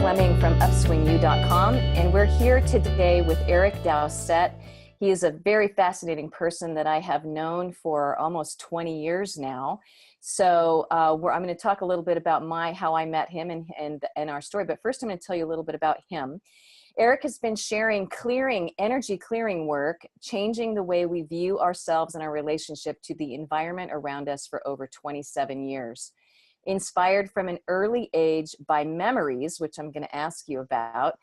Fleming from upswingu.com, and we're here today with Eric Dowsett. He is a very fascinating person that I have known for almost 20 years now. So I'm going to talk a little bit about how I met him and our story. But first, I'm going to tell you a little bit about him. Eric has been sharing energy clearing work, changing the way we view ourselves and our relationship to the environment around us for over 27 years. Inspired from an early age by memories, which I'm going to ask you about,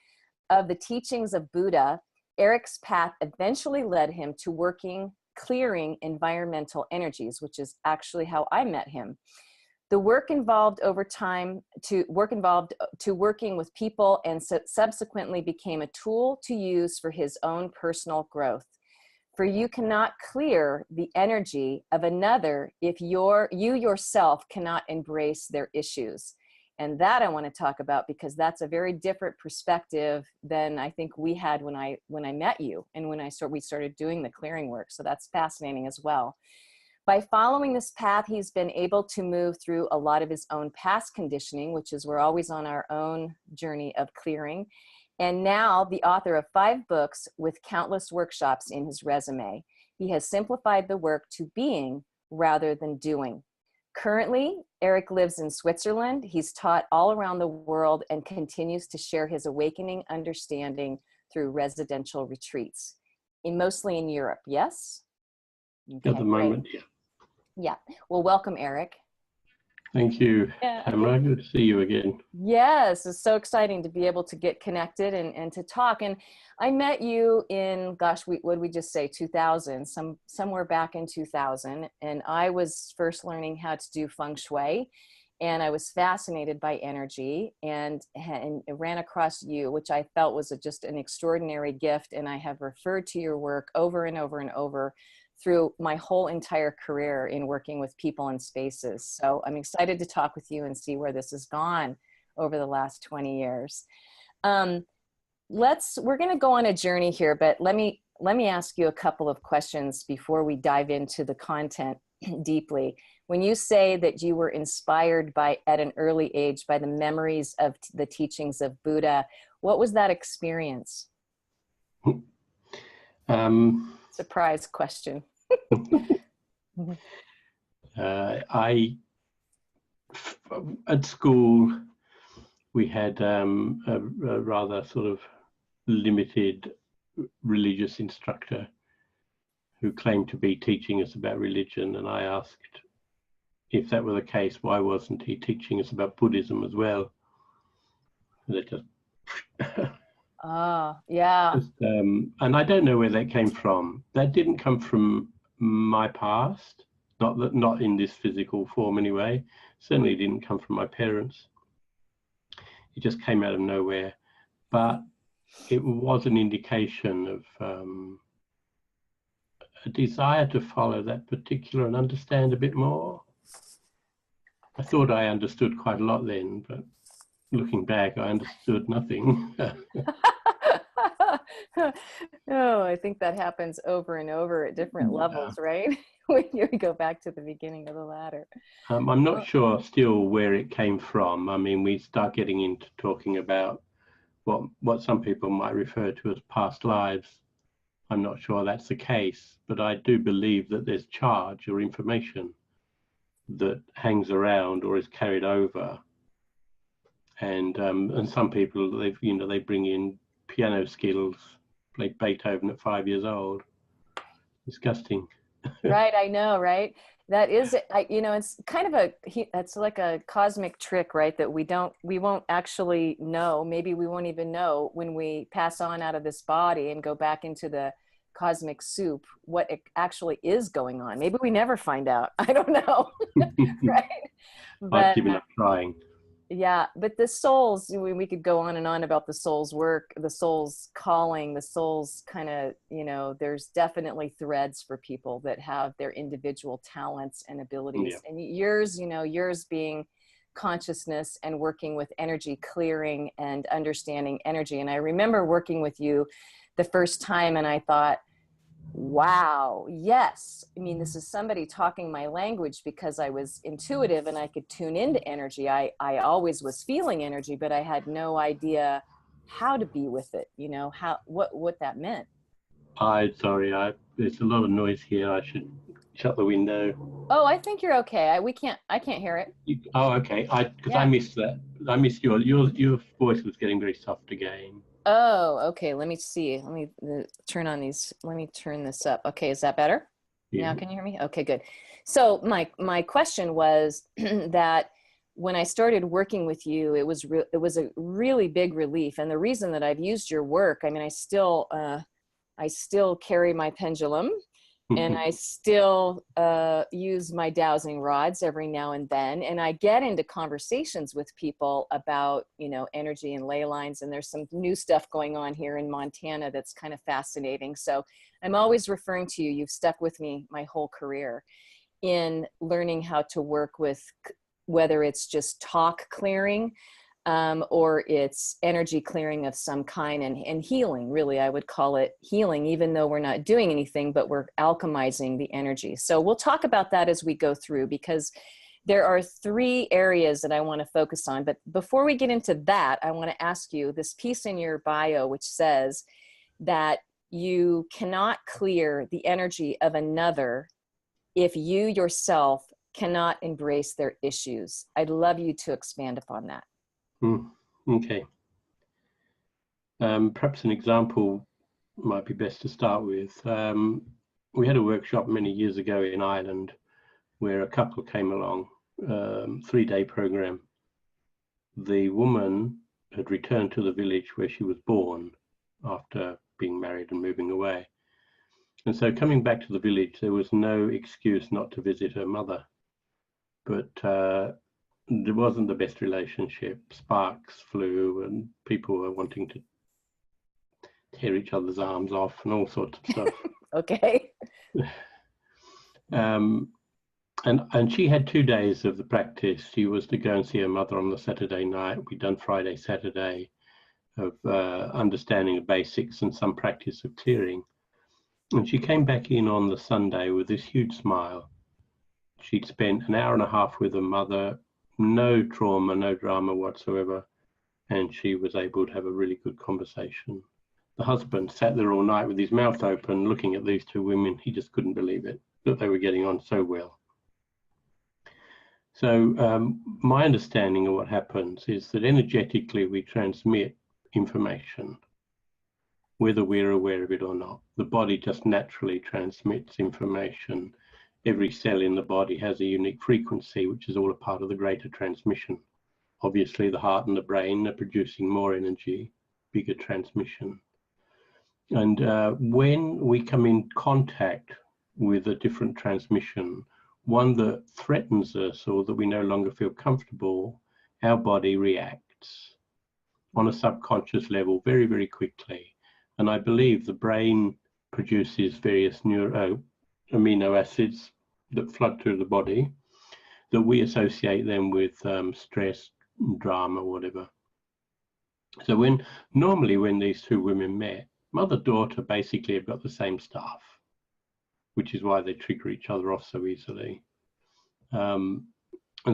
of the teachings of Buddha, Eric's path eventually led him to clearing environmental energies, which is actually how I met him. The work involved over time to working with people, and subsequently became a tool to use for his own personal growth. For you cannot clear the energy of another if you yourself cannot embrace their issues. And that I want to talk about, because that's a very different perspective than I think we had when I met you and when we started doing the clearing work. So that's fascinating as well. By following this path, he's been able to move through a lot of his own past conditioning, which is we're always on our own journey of clearing. And now the author of 5 books with countless workshops in his resume. He has simplified the work to being rather than doing. Currently, Eric lives in Switzerland. He's taught all around the world and continues to share his awakening understanding through residential retreats, mostly in Europe, yes? Okay, at the moment, great. Yeah. Well, welcome, Eric. Thank you, Tamra. Good to see you again. Yes, it's so exciting to be able to get connected and to talk. And I met you in, gosh, what did we just say, 2000, somewhere back in 2000. And I was first learning how to do feng shui. And I was fascinated by energy and ran across you, which I felt was just an extraordinary gift. And I have referred to your work over and over and over through my whole entire career in working with people and spaces. So I'm excited to talk with you and see where this has gone over the last 20 years. We're going to go on a journey here, but let me ask you a couple of questions before we dive into the content deeply. When you say that you were inspired at an early age by the memories of the teachings of Buddha, what was that experience? Surprise question. At school, we had a rather sort of limited religious instructor who claimed to be teaching us about religion, and I asked if that were the case, why wasn't he teaching us about Buddhism as well? And they just yeah. And I don't know where that came from. That didn't come from my past, not in this physical form anyway. Certainly didn't come from my parents. It just came out of nowhere. But it was an indication of a desire to follow that particular and understand a bit more. I thought I understood quite a lot then, but looking back, I understood nothing. Oh, I think that happens over and over at different levels, right? When you go back to the beginning of the ladder. I'm not sure still where it came from. I mean, we start getting into talking about what some people might refer to as past lives. I'm not sure that's the case, but I do believe that there's charge or information that hangs around or is carried over. And some people, they bring in piano skills, like Beethoven at 5 years old. Disgusting. Right, I know, right? That is, it's kind of that's like a cosmic trick, right? That we won't actually know. Maybe we won't even know when we pass on out of this body and go back into the cosmic soup what it actually is going on. Maybe we never find out. I don't know. Right? I've given up trying. Yeah, but the souls, we could go on and on about the soul's work, the soul's calling, the soul's kind of, there's definitely threads for people that have their individual talents and abilities. Yeah. And yours being consciousness and working with energy clearing and understanding energy. And I remember working with you the first time and I thought, Wow. Yes. I mean, this is somebody talking my language because I was intuitive and I could tune into energy. I always was feeling energy, but I had no idea how to be with it, you know, what that meant. There's a lot of noise here. I should shut the window. Oh, I think you're okay. I can't hear it. Okay. Because I Yeah. missed that. I missed your voice was getting very soft again. Oh, okay. Let me see. Let me turn on these. Let me turn this up. Okay, is that better? Now Yeah. can you hear me? Okay, good. So my question was that when I started working with you, it was a really big relief. And the reason that I've used your work, I mean, I still carry my pendulum and I still use my dowsing rods every now and then. And I get into conversations with people about, you know, energy and ley lines. And there's some new stuff going on here in Montana that's kind of fascinating. So I'm always referring to you. You've stuck with me my whole career in learning how to work with, whether it's just talk clearing, or it's energy clearing of some kind, and healing. Really, I would call it healing, even though we're not doing anything, but we're alchemizing the energy. So we'll talk about that as we go through, because there are 3 areas that I want to focus on. But before we get into that, I want to ask you this piece in your bio, which says that you cannot clear the energy of another if you yourself cannot embrace their issues. I'd love you to expand upon that. Okay. Perhaps an example might be best to start with. We had a workshop many years ago in Ireland where a couple came along, 3-day program. The woman had returned to the village where she was born after being married and moving away. And so coming back to the village, there was no excuse not to visit her mother. But there wasn't the best relationship. Sparks flew and people were wanting to tear each other's arms off and all sorts of stuff. Okay. And she had 2 days of the practice. She was to go and see her mother on the Saturday night. We'd done Friday, Saturday of understanding the basics and some practice of clearing. And she came back in on the Sunday with this huge smile. She'd spent an hour and a half with her mother, no trauma, no drama whatsoever. And she was able to have a really good conversation. The husband sat there all night with his mouth open, looking at these 2 women. He just couldn't believe it, that they were getting on so well. So my understanding of what happens is that energetically we transmit information, whether we're aware of it or not. The body just naturally transmits information. Every cell in the body has a unique frequency, which is all a part of the greater transmission. Obviously, the heart and the brain are producing more energy, bigger transmission. And when we come in contact with a different transmission, one that threatens us or that we no longer feel comfortable, our body reacts on a subconscious level very, very quickly. And I believe the brain produces various amino acids that flood through the body, that we associate them with stress, drama, whatever. So normally when these 2 women met, mother-daughter basically have got the same stuff, which is why they trigger each other off so easily. And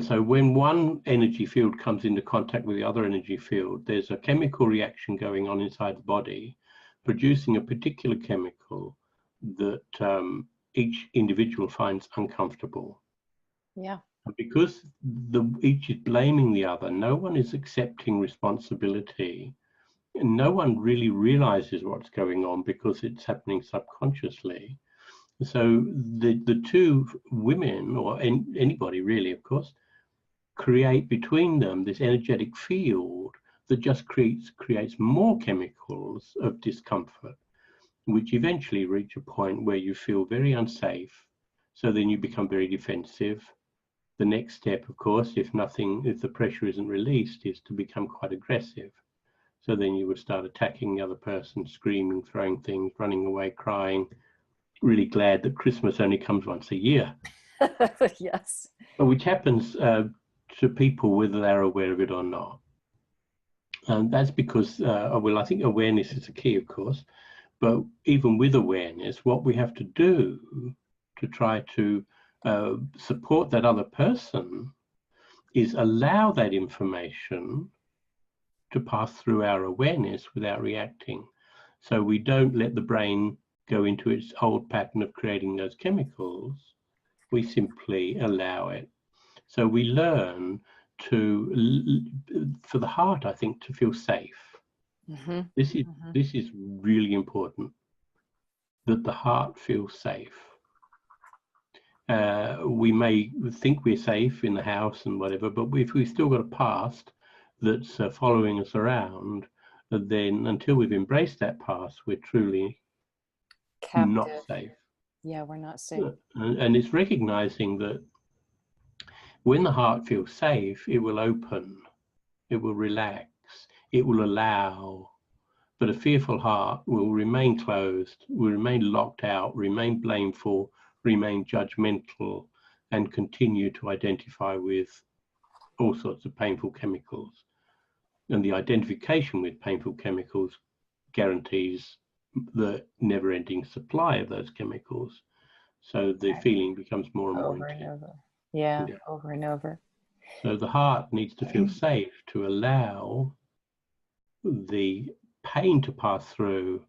so when one energy field comes into contact with the other energy field, there's a chemical reaction going on inside the body, producing a particular chemical that each individual finds uncomfortable. Yeah. And because each is blaming the other, no one is accepting responsibility. And no one really realizes what's going on because it's happening subconsciously. So the 2 women, or anybody really, of course, create between them this energetic field that just creates more chemicals of discomfort, which eventually reach a point where you feel very unsafe. So then you become very defensive. The next step, of course, if the pressure isn't released, is to become quite aggressive. So then you would start attacking the other person, screaming, throwing things, running away, crying, really glad that Christmas only comes once a year. Yes. But which happens to people whether they're aware of it or not. And that's because, I think awareness is the key, of course, But even with awareness, what we have to do to try to support that other person is allow that information to pass through our awareness without reacting. So we don't let the brain go into its old pattern of creating those chemicals. We simply allow it. So we learn to, for the heart, I think, to feel safe. Mm-hmm. This is really important, that the heart feels safe. We may think we're safe in the house and whatever, but if we've still got a past that's following us around, then until we've embraced that past, we're truly not Captive. safe. Yeah, we're not safe. And it's recognizing that when the heart feels safe, it will open, it will relax, it will allow. But a fearful heart will remain closed, will remain locked out, remain blameful, remain judgmental, and continue to identify with all sorts of painful chemicals. And the identification with painful chemicals guarantees the never-ending supply of those chemicals. So the feeling becomes more and more Over and intense. over. Yeah, over and over. So the heart needs to feel safe to allow the pain to pass through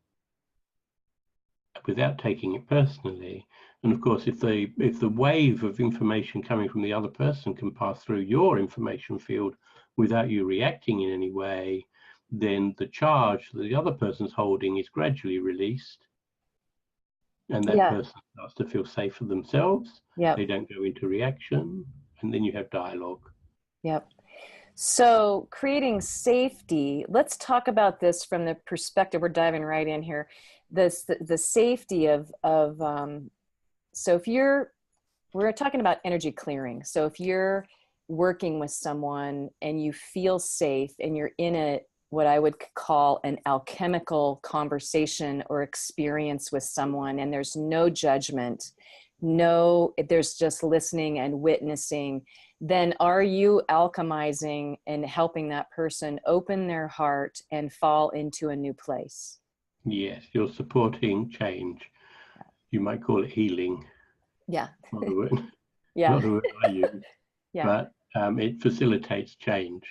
without taking it personally. And of course, if the wave of information coming from the other person can pass through your information field without you reacting in any way, then the charge that the other person's holding is gradually released, and that person starts to feel safe for themselves. Yep. They don't go into reaction, and then you have dialogue. Yep. So creating safety, let's talk about this from the perspective, we're diving right in here, the safety of so if we're talking about energy clearing. So if you're working with someone and you feel safe and you're in what I would call an alchemical conversation or experience with someone, and there's no judgment, there's just listening and witnessing, then are you alchemizing and helping that person open their heart and fall into a new place? Yes, you're supporting change. You might call it healing. Yeah. Not the word, Yeah. not the word I use. Yeah. But it facilitates change.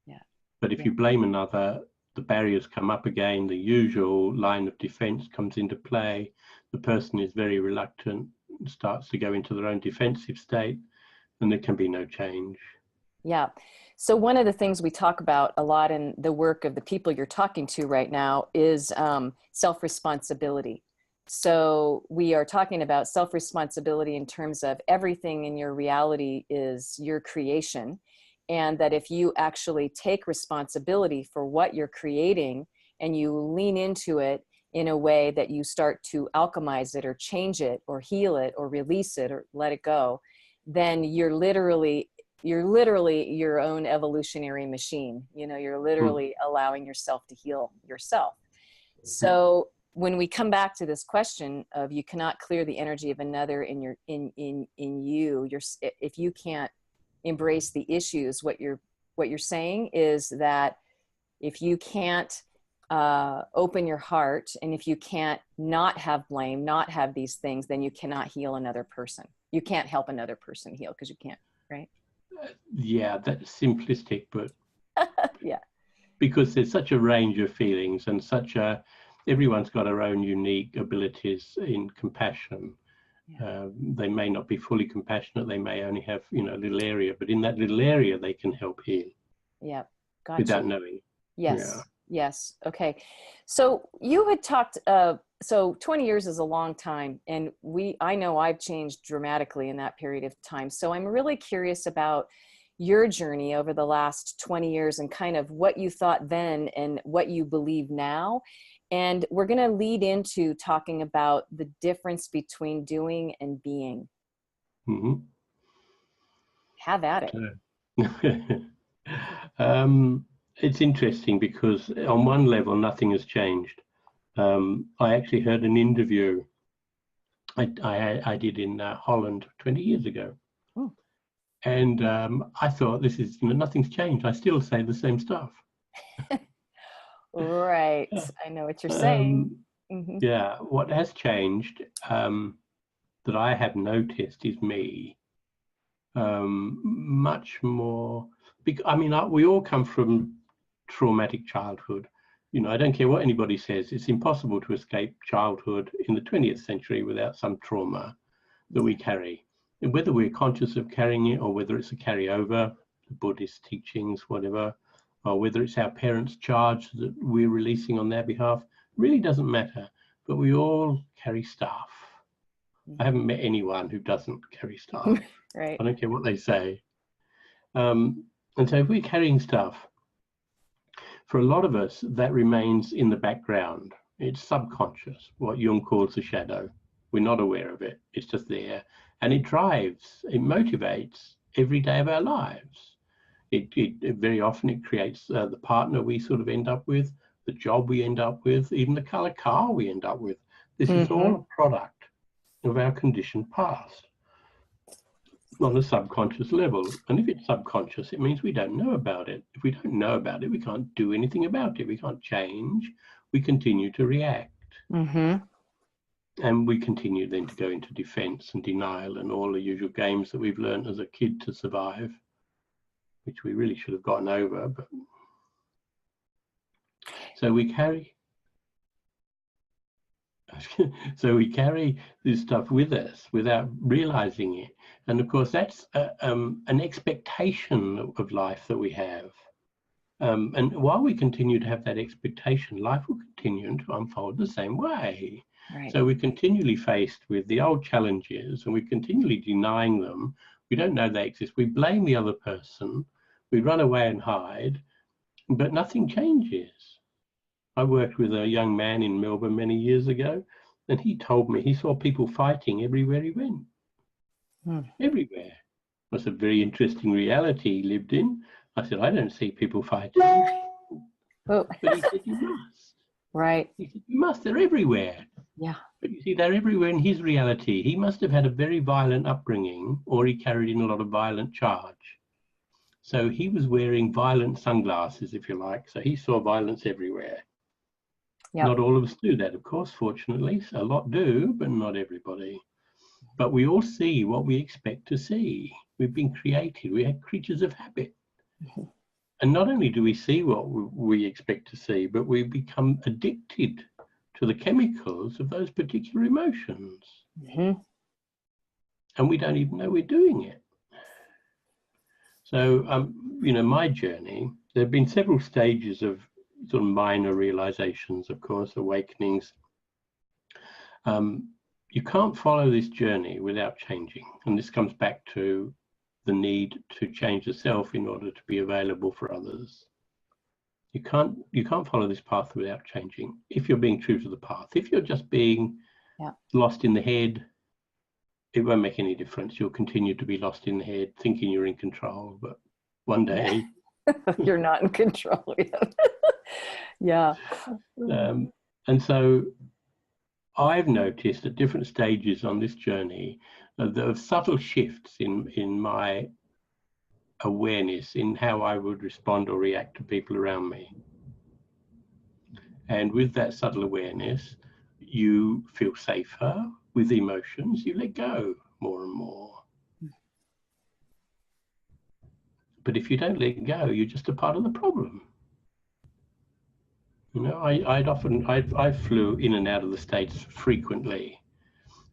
Yeah. But if you blame another, the barriers come up again, the usual line of defense comes into play. The person is very reluctant, starts to go into their own defensive state, and there can be no change. Yeah. So one of the things we talk about a lot in the work of the people you're talking to right now is self-responsibility. So we are talking about self-responsibility in terms of everything in your reality is your creation. And that if you actually take responsibility for what you're creating and you lean into it in a way that you start to alchemize it or change it or heal it or release it or let it go, then you're literally your own evolutionary machine. You're literally allowing yourself to heal yourself. So when we come back to this question of you cannot clear the energy of another in you, if you can't embrace the issues, what you're saying is that if you can't open your heart, and if you can't not have blame, not have these things, then you cannot heal another person. You can't help another person heal because you can't, right? Yeah, that's simplistic, but yeah, because there's such a range of feelings and everyone's got their own unique abilities in compassion. They may not be fully compassionate, they may only have a little area, but in that little area they can help heal. Yeah, gotcha. Without knowing. Yes. Okay. So you had talked, so 20 years is a long time, and I know I've changed dramatically in that period of time. So I'm really curious about your journey over the last 20 years and kind of what you thought then and what you believe now. And we're going to lead into talking about the difference between doing and being. Mm-hmm. Have at it. It's interesting because on one level, nothing has changed. I actually heard an interview I did in Holland 20 years ago. Oh. And I thought, nothing's changed. I still say the same stuff. Right. I know what you're saying. Yeah, what has changed that I have noticed is me much more. I mean, we all come from traumatic childhood. You know, I don't care what anybody says. It's impossible to escape childhood in the 20th century without some trauma that we carry. And whether we're conscious of carrying it or whether it's a carryover, the Buddhist teachings, whatever, or whether it's our parents' charge that we're releasing on their behalf, really doesn't matter. But we all carry stuff. I haven't met anyone who doesn't carry stuff. Right. I don't care what they say. And so if we're carrying stuff, for a lot of us, that remains in the background. It's subconscious, what Jung calls the shadow. We're not aware of it. It's just there. And it drives, it motivates every day of our lives. It very often it creates the partner we sort of end up with, the job we end up with, even the color car we end up with. This is all a product of our conditioned past on a subconscious level. And if it's subconscious, it means we don't know about it. If we don't know about it, we can't do anything about it. We can't change. We continue to react. And we continue then to go into defense and denial and all the usual games that we've learned as a kid to survive, which we really should have gotten over. But so we carry this stuff with us without realizing it. And of course, that's an expectation of life that we have. And while we continue to have that expectation, life will continue to unfold the same way. Right. So we're continually faced with the old challenges and we're continually denying them. We don't know they exist. We blame the other person. We run away and hide, but nothing changes. I worked with a young man in Melbourne many years ago, and he told me he saw people fighting everywhere he went. Everywhere. It was a very interesting reality he lived in. I said, I don't see people fighting. Oh. But he said, you must. Right. He said, you must, they're everywhere. Yeah. But you see, they're everywhere in his reality. He must have had a very violent upbringing, or he carried in a lot of violent charge. So he was wearing violent sunglasses, if you like. So he saw violence everywhere. Yep. Not all of us do that, of course, fortunately. So a lot do, but not everybody. But we all see what we expect to see. We've been created. We are creatures of habit. And not only do we see what we expect to see, but we become addicted to the chemicals of those particular emotions. And we don't even know we're doing it. So, you know, my journey, there have been several stages of sort of minor realizations, of course, awakenings. You can't follow this journey without changing. And this comes back to the need to change the self in order to be available for others. You can't follow this path without changing if you're being true to the path. If you're just being lost in the head, it won't make any difference. You'll continue to be lost in the head, thinking you're in control, but one day you're not in control yet. Yeah. And so I've noticed at different stages on this journey the subtle shifts in my awareness in how I would respond or react to people around me. And with that subtle awareness, you feel safer with emotions, you let go more and more. But if you don't let go, you're just a part of the problem. You know, I flew in and out of the States frequently,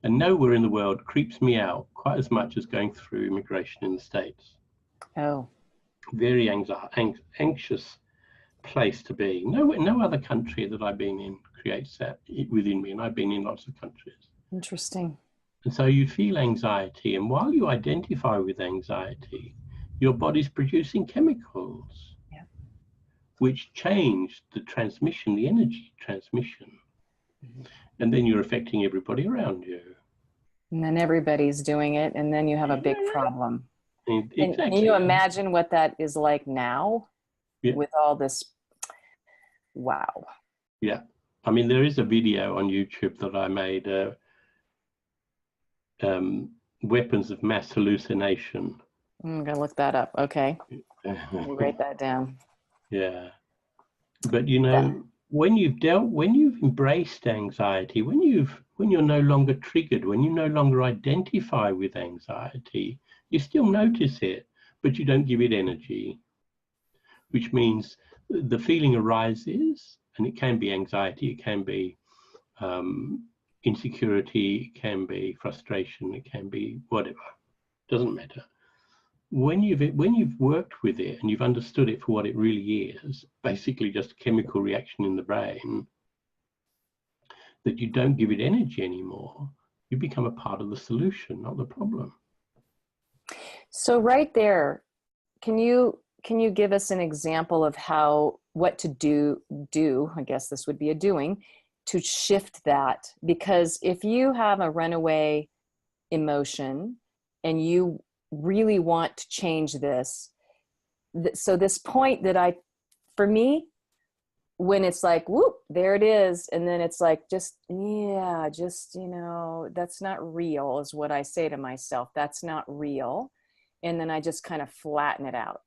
and nowhere in the world creeps me out quite as much as going through immigration in the States. Oh. Very anxious place to be. No other country that I've been in creates that within me, and I've been in lots of countries. Interesting. And so you feel anxiety, and while you identify with anxiety, your body's producing chemicals which change the transmission, the energy transmission. And then you're affecting everybody around you. And then everybody's doing it, and then you have a big problem. Exactly. And can you imagine what that is like now with all this? Wow. Yeah. I mean, there is a video on YouTube that I made, Weapons of Mass Hallucination. I'm going to look that up. Okay. I'll write that down. Yeah. But, you know, when you've embraced anxiety, when you're no longer triggered, when you no longer identify with anxiety, you still notice it, but you don't give it energy, which means the feeling arises, and it can be anxiety, it can be insecurity, it can be frustration, it can be whatever, doesn't matter. When you've worked with it and you've understood it for what it really is, basically just a chemical reaction in the brain, that you don't give it energy anymore, you become a part of the solution, not the problem. So right there, can you give us an example of what to do, I guess this would be a doing, to shift that? Because if you have a runaway emotion and you really want to change this, so this point that for me, when it's like, whoop, there it is, and then it's like, that's not real, is what I say to myself. That's not real. And then I just kind of flatten it out.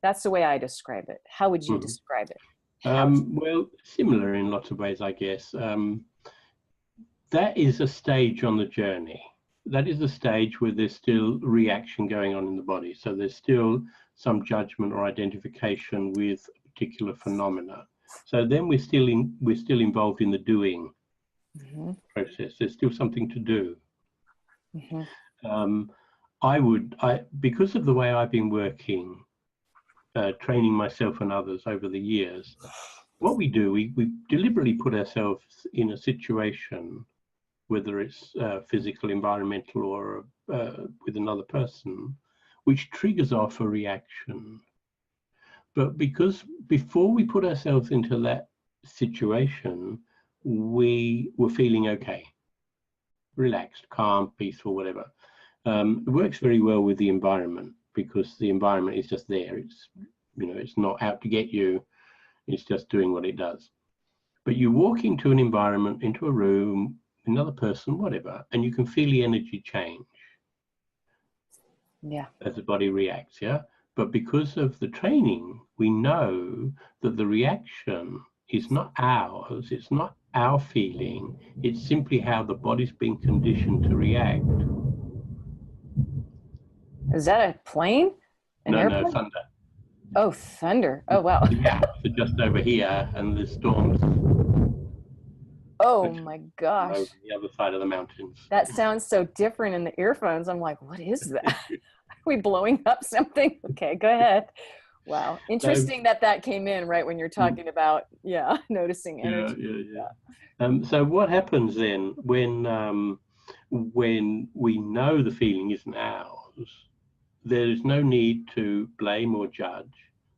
That's the way I describe it. How would you describe it? Well, similar in lots of ways, I guess. That is a stage on the journey. That is a stage where there's still reaction going on in the body. So there's still some judgment or identification with a particular phenomena. So then we're still involved in the doing process. There's still something to do. Because of the way I've been working, training myself and others over the years, what we do, we deliberately put ourselves in a situation, whether it's physical, environmental, or with another person, which triggers off a reaction. But because before we put ourselves into that situation, we were feeling okay, relaxed, calm, peaceful, whatever. It works very well with the environment, because the environment is just there. It's not out to get you. It's just doing what it does. But you walk into an environment, into a room, another person, whatever, and you can feel the energy change. Yeah. As the body reacts, yeah? But because of the training, we know that the reaction is not ours, it's not our feeling, it's simply how the body's been conditioned to react. Is that a plane? An airplane? No, thunder. Oh, thunder. Oh, wow. The Alps are just over here, and the storms Oh my gosh. over the other side of the mountains. That sounds so different in the earphones. I'm like, what is that? Are we blowing up something? Okay, go ahead. Wow. Interesting that came in right when you're talking about, noticing energy. So what happens then when we know the feeling isn't ours, there's no need to blame or judge.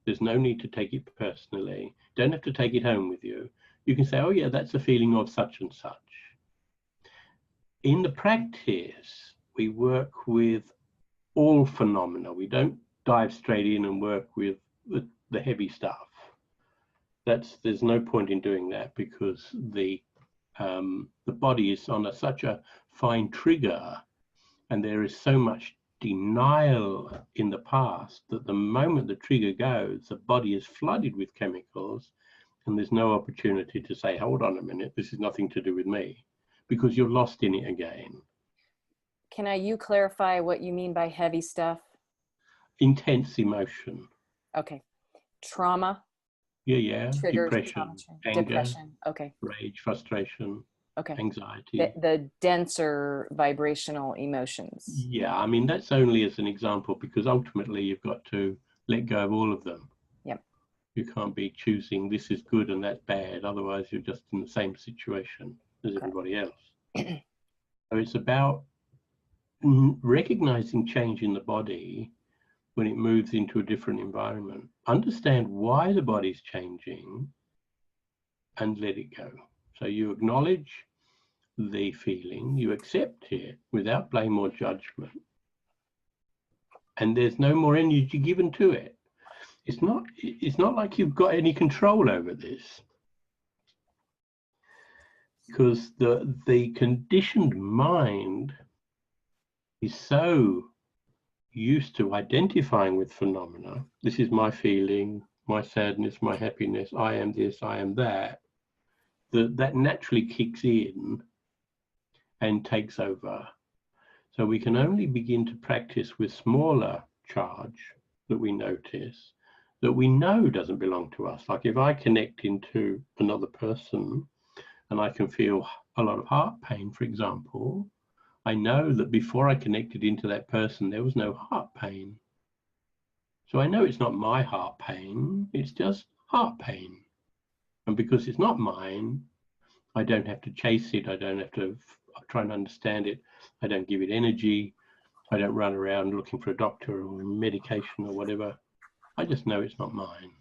There's no need to take it personally. Don't have to take it home with you. You can say, oh yeah, that's a feeling of such and such. In the practice, we work with all phenomena. We don't dive straight in and work with the heavy stuff. There's no point in doing that, because the body is on such a fine trigger, and there is so much denial in the past that the moment the trigger goes, the body is flooded with chemicals, and there's no opportunity to say, hold on a minute, this is nothing to do with me, because you're lost in it again. Can you clarify what you mean by heavy stuff? Intense emotion. Okay. Trauma. Yeah. Triggers, Depression, anger, depression. Okay. rage, frustration, okay. Anxiety. The denser vibrational emotions. Yeah, I mean, that's only as an example, because ultimately you've got to let go of all of them. Yep. You can't be choosing this is good and that's bad. Otherwise, you're just in the same situation as everybody else. So it's about recognizing change in the body when it moves into a different environment. Understand why the body's changing and let it go. So you acknowledge the feeling, you accept it without blame or judgment, and there's no more energy given to it. It's not like you've got any control over this, because the conditioned mind is so used to identifying with phenomena. This is my feeling, my sadness, my happiness, I am this, I am that, that naturally kicks in and takes over. So we can only begin to practice with smaller charge that we notice, that we know doesn't belong to us. Like if I connect into another person and I can feel a lot of heart pain, for example, I know that before I connected into that person, there was no heart pain. So I know it's not my heart pain, it's just heart pain. And because it's not mine, I don't have to chase it. I don't have to try and understand it. I don't give it energy. I don't run around looking for a doctor or medication or whatever. I just know it's not mine.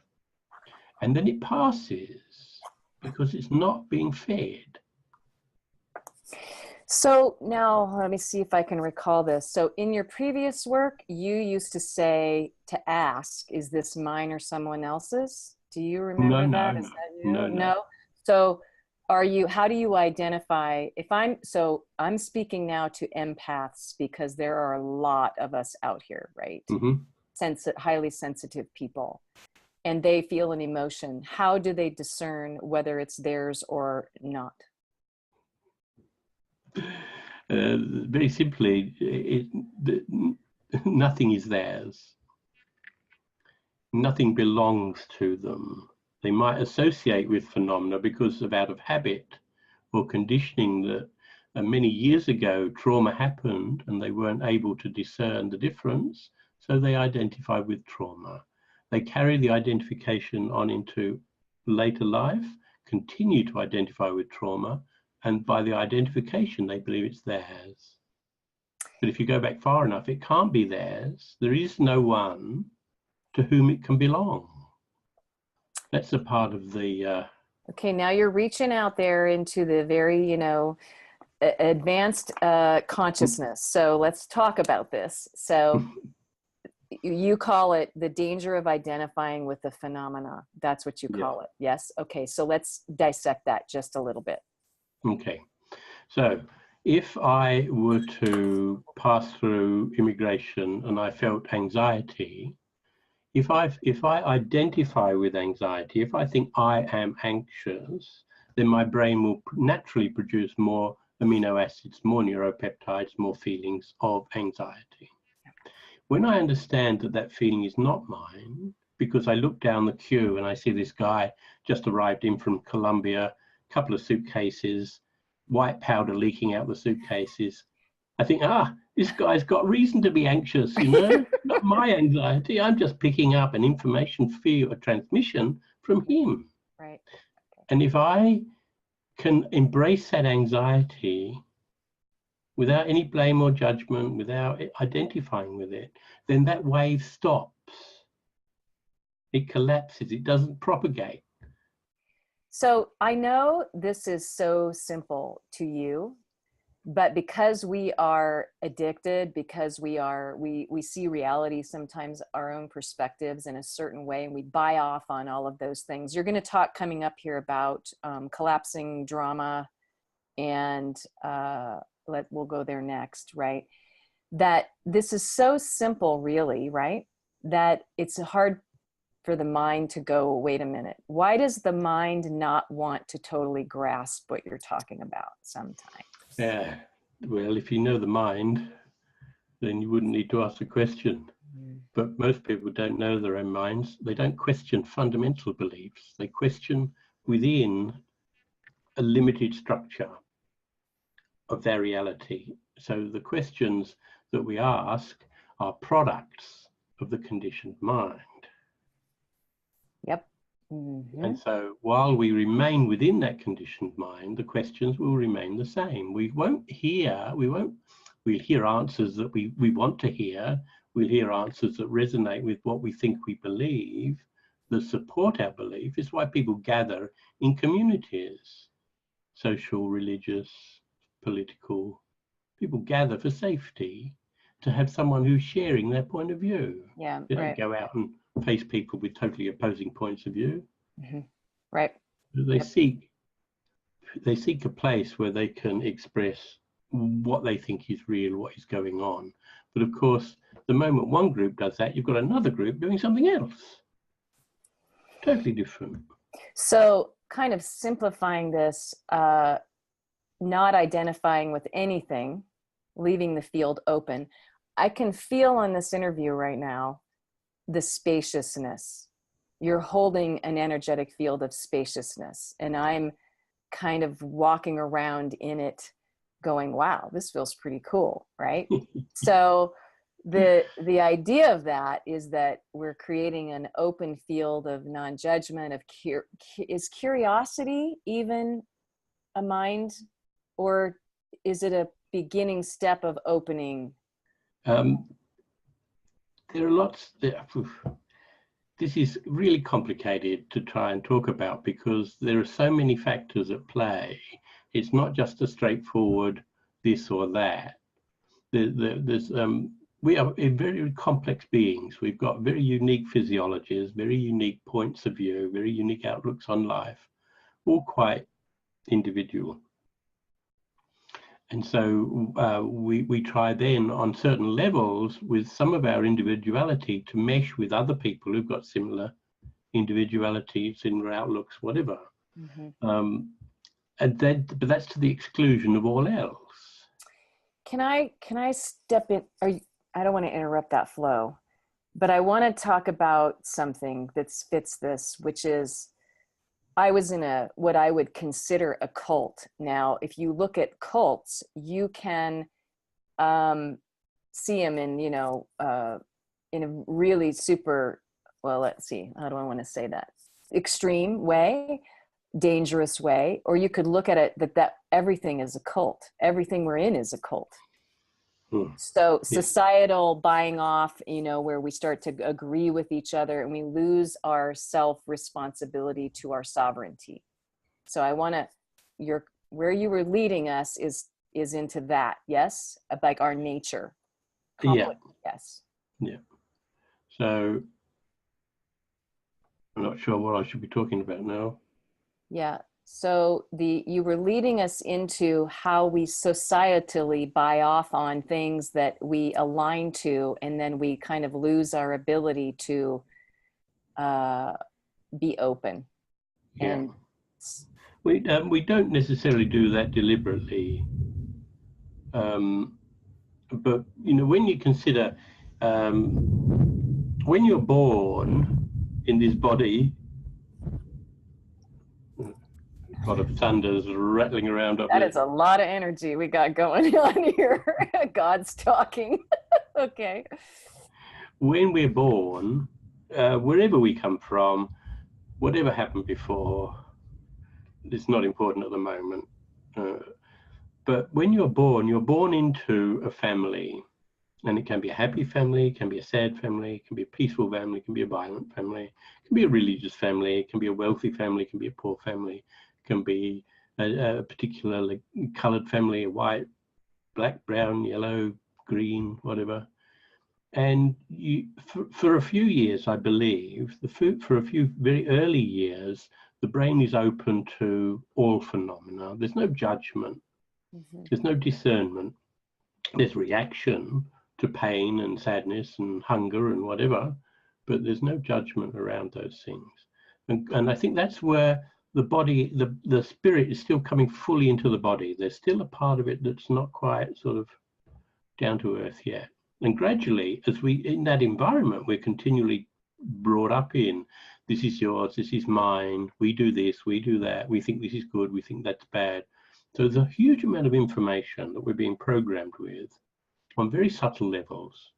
And then it passes because it's not being fed. So now let me see if I can recall this. So in your previous work, you used to say to ask, is this mine or someone else's? Do you remember that? Is that you? No. So how do you identify I'm speaking now to empaths because there are a lot of us out here, right? Highly sensitive people, and they feel an emotion. How do they discern whether it's theirs or not? Very simply, nothing is theirs. Nothing belongs to them. They might associate with phenomena because of out of habit or conditioning that many years ago trauma happened and they weren't able to discern the difference, so they identify with trauma. They carry the identification on into later life, continue to identify with trauma, and by the identification they believe it's theirs. But if you go back far enough, it can't be theirs. There is no one to whom it can belong. That's a part of the okay, now you're reaching out there into the very, advanced consciousness. So let's talk about this. So you call it the danger of identifying with the phenomena. That's what you call it. Yes. Okay. So let's dissect that just a little bit. Okay. So if I were to pass through immigration and I felt anxiety, if I identify with anxiety, if I think I am anxious, then my brain will naturally produce more amino acids, more neuropeptides, more feelings of anxiety. When I understand that that feeling is not mine, because I look down the queue and I see this guy just arrived in from Colombia, a couple of suitcases, white powder leaking out the suitcases, I think, this guy's got reason to be anxious, not my anxiety. I'm just picking up an information feed or transmission from him. Right. Okay. And if I can embrace that anxiety without any blame or judgment, without identifying with it, then that wave stops. It collapses. It doesn't propagate. So I know this is so simple to you, but because we are addicted, because we see reality, sometimes our own perspectives in a certain way, and we buy off on all of those things. You're going to talk coming up here about collapsing drama, and we'll go there next, right? That this is so simple, really, right? That it's hard for the mind to go, wait a minute, why does the mind not want to totally grasp what you're talking about sometimes? Yeah, well, if you know the mind, then you wouldn't need to ask the question. But most people don't know their own minds. They don't question fundamental beliefs. They question within a limited structure of their reality. So the questions that we ask are products of the conditioned mind. Yep. Mm-hmm. And so while we remain within that conditioned mind, the questions will remain the same. We'll hear answers that we want to hear. We'll hear answers that resonate with what we think we believe, that support our belief. It's why people gather in communities, social, religious, political. People gather for safety, to have someone who's sharing their point of view. Yeah, they don't go out and face people with totally opposing points of view. Mm-hmm. Right. They seek a place where they can express what they think is real, what is going on. But of course, the moment one group does that, you've got another group doing something else. Totally different. So kind of simplifying this, not identifying with anything, leaving the field open. I can feel on this interview right now the spaciousness. You're holding an energetic field of spaciousness, and I'm kind of walking around in it going, wow, this feels pretty cool, right? So the idea of that is that we're creating an open field of non-judgment, of is curiosity even a mind, or is it a beginning step of opening? There are lots there. This is really complicated to try and talk about because there are so many factors at play. It's not just a straightforward this or that. We are very complex beings. We've got very unique physiologies, very unique points of view, very unique outlooks on life, all quite individual. And so we try then on certain levels with some of our individuality to mesh with other people who've got similar individualities, similar outlooks, whatever. Mm-hmm. But that's to the exclusion of all else. Can I step in? I don't want to interrupt that flow, but I want to talk about something that fits this, which is I was in what I would consider a cult. Now, if you look at cults, you can see them in, in a really super, well, let's see, how do I want to say that? Extreme way, dangerous way, or you could look at it that everything is a cult. Everything we're in is a cult. So societal buying off, where we start to agree with each other and we lose our self-responsibility to our sovereignty. So I want to, where you were leading us is into that. Yes. Like our nature. Conflict, yeah. Yes. Yeah. So I'm not sure what I should be talking about now. Yeah. So you were leading us into how we societally buy off on things that we align to, and then we kind of lose our ability to be open. Yeah. And we don't necessarily do that deliberately. But when you consider when you're born in this body, a lot of thunders rattling around up there. That is a lot of energy we got going on here. God's talking. Okay. When we're born, wherever we come from, whatever happened before, it's not important at the moment. But when you're born into a family, and it can be a happy family, it can be a sad family, it can be a peaceful family, it can be a violent family, it can be a religious family, it can be a wealthy family, it can be a poor family, it can be a particularly colored family, a white, black, brown, yellow, green, whatever. And for a few years, I believe, for a few very early years, the brain is open to all phenomena. There's no judgment. Mm-hmm. There's no discernment. There's reaction to pain and sadness and hunger and whatever, but there's no judgment around those things. And I think that's where the body, the spirit is still coming fully into the body. There's still a part of it that's not quite sort of down to earth yet. And gradually, as in that environment, we're continually brought up in, this is yours, this is mine, we do this, we do that, we think this is good, we think that's bad. So there's a huge amount of information that we're being programmed with on very subtle levels.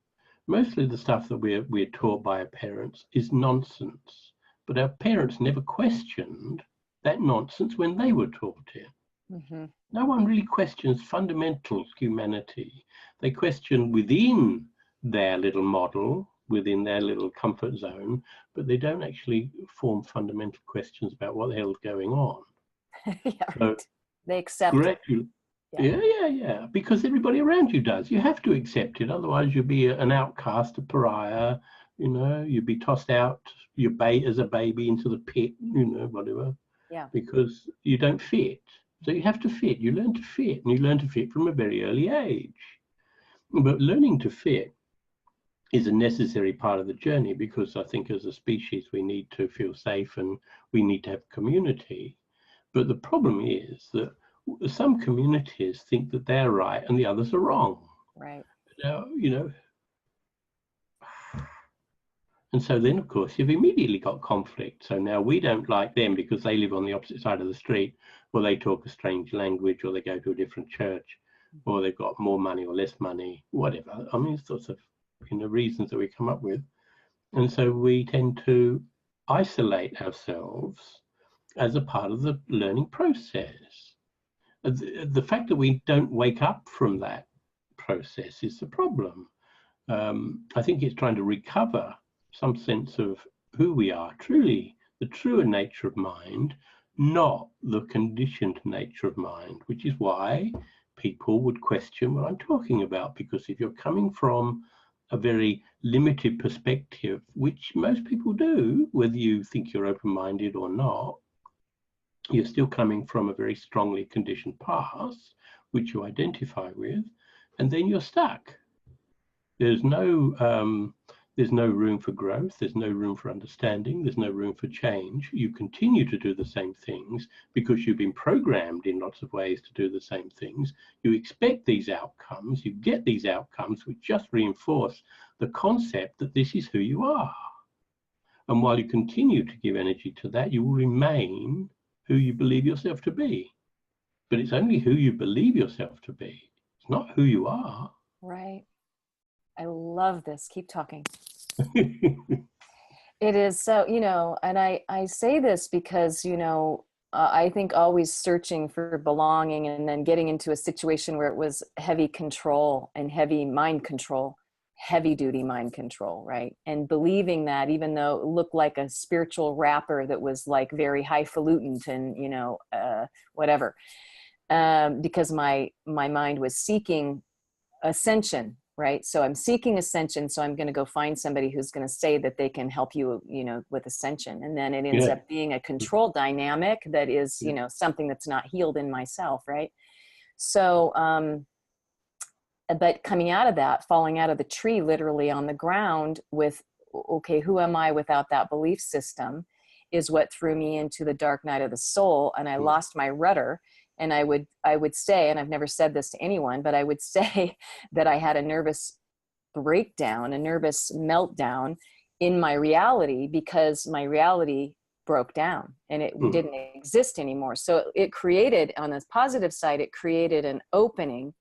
Mostly the stuff that we're taught by our parents is nonsense, but our parents never questioned that nonsense when they were taught it. Mm-hmm. No one really questions fundamental humanity. They question within their little model, within their little comfort zone, but they don't actually form fundamental questions about what the hell's going on. Yeah, so right. They accept it. Yeah. Because everybody around you does. You have to accept it. Otherwise, you'll be an outcast, a pariah. You'd be tossed out as a baby into the pit. Whatever. Yeah. Because you don't fit. So you have to fit. You learn to fit, and you learn to fit from a very early age. But learning to fit is a necessary part of the journey, because I think as a species we need to feel safe and we need to have community. But the problem is that some communities think that they're right and the others are wrong. Right. Now, and so then, of course, you've immediately got conflict. So now we don't like them because they live on the opposite side of the street, or they talk a strange language, or they go to a different church, or they've got more money or less money, whatever. I mean, sorts of reasons that we come up with. And so we tend to isolate ourselves as a part of the learning process. The fact that we don't wake up from that process is the problem. I think it's trying to recover some sense of who we are, truly, the truer nature of mind, not the conditioned nature of mind, which is why people would question what I'm talking about. Because if you're coming from a very limited perspective, which most people do, whether you think you're open-minded or not, you're still coming from a very strongly conditioned past, which you identify with, and then you're stuck. There's no room for growth. There's no room for understanding. There's no room for change. You continue to do the same things because you've been programmed in lots of ways to do the same things. You expect these outcomes. You get these outcomes which just reinforce the concept that this is who you are. And while you continue to give energy to that, you will remain who you believe yourself to be. But it's only who you believe yourself to be. It's not who you are. Right. I love this. Keep talking. It is so, and I say this because, I think always searching for belonging and then getting into a situation where it was heavy control and heavy mind control, heavy duty mind control, right? And believing that even though it looked like a spiritual wrapper that was like very highfalutin and, whatever, because my mind was seeking ascension, right? So I'm seeking ascension. So I'm going to go find somebody who's going to say that they can help you, with ascension. And then it ends up being a control dynamic that is, something that's not healed in myself. Right. So, but coming out of that, falling out of the tree, literally on the ground with, okay, who am I without that belief system, is what threw me into the dark night of the soul. And I lost my rudder. And I would say, and I've never said this to anyone, but I would say that I had a nervous breakdown, a nervous meltdown in my reality, because my reality broke down and it didn't exist anymore. So it created, on the positive side, it created an opening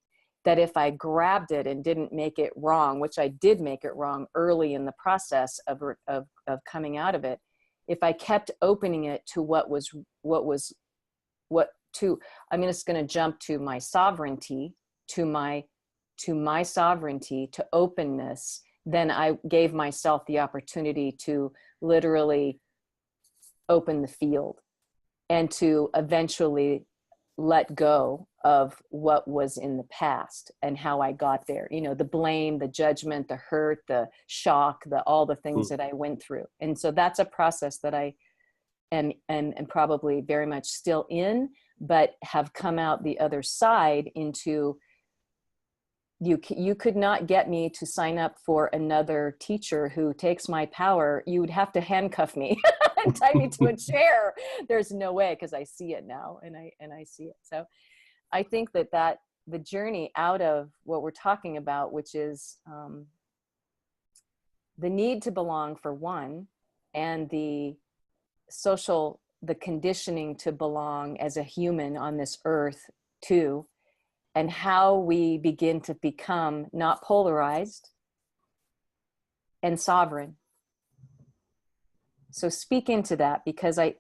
that if I grabbed it and didn't make it wrong, which I did make it wrong early in the process of coming out of it, if I kept opening it to I'm just going to jump to my sovereignty, to my sovereignty, to openness, then I gave myself the opportunity to literally open the field and to eventually let go of what was in the past and how I got there. The blame, the judgment, the hurt, the shock, all the things that I went through. And so that's a process that I am probably very much still in, but have come out the other side into. You could not get me to sign up for another teacher who takes my power. You would have to handcuff me and tie me to a chair. There's no way, because I see it now, and I see it. So I think that the journey out of what we're talking about, which is the need to belong for one, and the conditioning to belong as a human on this earth too, and how we begin to become not polarized and sovereign. So speak into that, because I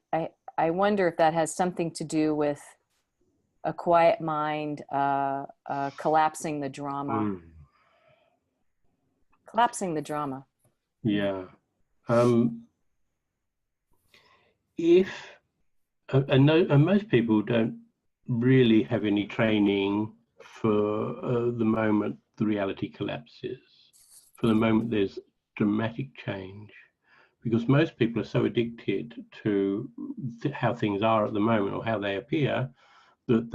wonder if that has something to do with a quiet mind, collapsing the drama. Collapsing the drama. Yeah. And most people don't really have any training for the moment the reality collapses, for the moment there's dramatic change, because most people are so addicted to how things are at the moment or how they appear that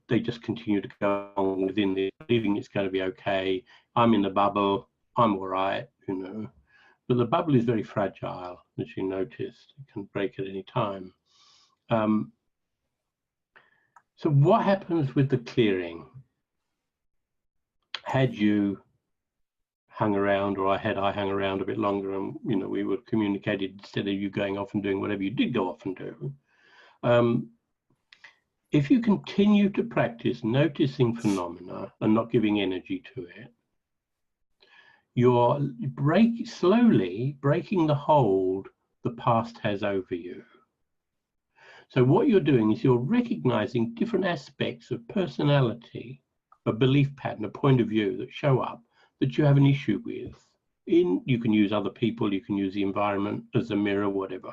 they just continue to go on within this, believing it's going to be okay. I'm in the bubble, I'm all right, but the bubble is very fragile, as you noticed. It can break at any time. So what happens with the clearing? Had you hung around, or had I hung around a bit longer, and we were communicated instead of you going off and doing whatever you did go off and do. If you continue to practice noticing phenomena and not giving energy to it, you're slowly breaking the hold the past has over you. So what you're doing is you're recognizing different aspects of personality, a belief pattern, a point of view that show up that you have an issue with. You can use other people, you can use the environment as a mirror, whatever.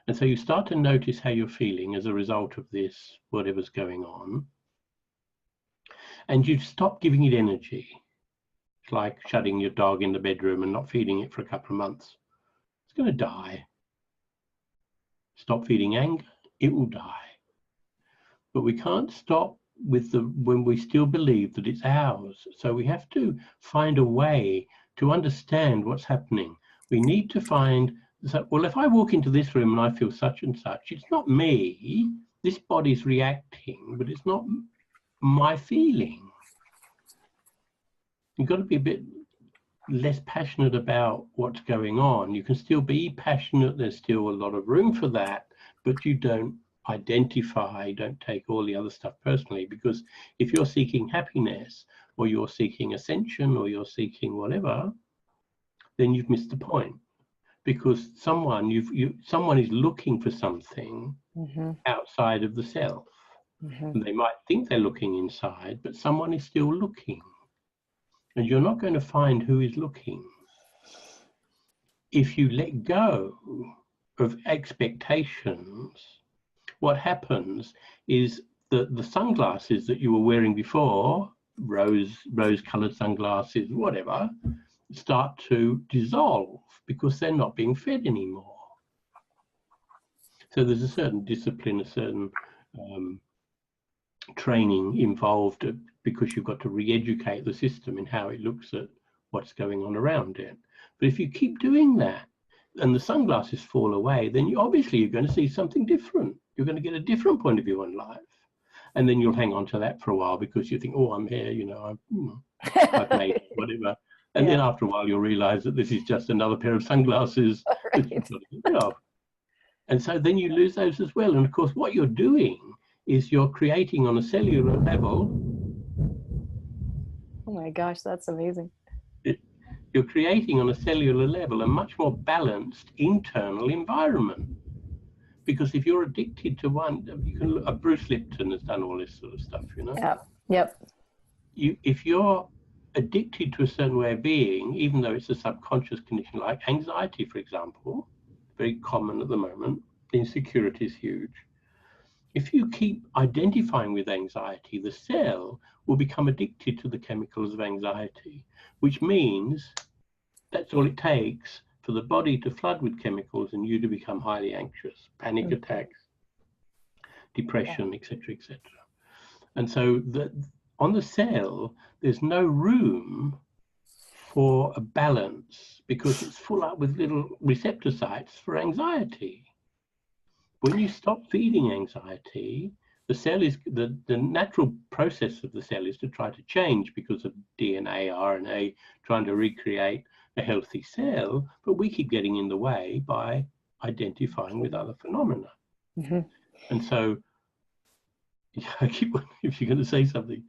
And so you start to notice how you're feeling as a result of this, whatever's going on. And you stop giving it energy. It's like shutting your dog in the bedroom and not feeding it for a couple of months. It's going to die. Stop feeding anger, it will die. But we can't stop when we still believe that it's ours. So we have to find a way to understand what's happening. We need to find, well, if I walk into this room and I feel such and such, it's not me. This body's reacting, but it's not my feeling. You've got to be a bit less passionate about what's going on. You can still be passionate. There's still a lot of room for that, but you don't identify, don't take all the other stuff personally, because if you're seeking happiness, or you're seeking ascension, or you're seeking whatever, then you've missed the point, because someone is looking for something outside of the self. And they might think they're looking inside, but someone is still looking, and you're not going to find who is looking. If you let go of expectations, what happens is that the sunglasses that you were wearing before, rose-colored sunglasses, whatever, start to dissolve because they're not being fed anymore. So there's a certain discipline, a certain training involved, because you've got to re-educate the system in how it looks at what's going on around it. But if you keep doing that and the sunglasses fall away, then obviously you're going to see something different. You're going to get a different point of view on life. And then you'll hang on to that for a while because you think, oh, I'm here, I've made it, whatever. And then after a while, you'll realize that this is just another pair of sunglasses that you've got to get rid of. And so then you lose those as well. And of course, what you're doing is you're creating on a cellular level. Oh my gosh, that's amazing. You're creating on a cellular level a much more balanced internal environment. Because if you're addicted to one, you can look, Bruce Lipton has done all this sort of stuff, Yep. If you're addicted to a certain way of being, even though it's a subconscious condition like anxiety, for example, very common at the moment, insecurity is huge. If you keep identifying with anxiety, the cell will become addicted to the chemicals of anxiety, which means that's all it takes for the body to flood with chemicals and you to become highly anxious, panic attacks, depression, etc., etc. And so on the cell, there's no room for a balance because it's full up with little receptor sites for anxiety. When you stop feeding anxiety, the cell is, the natural process of the cell is to try to change because of DNA, RNA, trying to recreate a healthy cell, but we keep getting in the way by identifying with other phenomena. And so, I keep wondering if you're going to say something.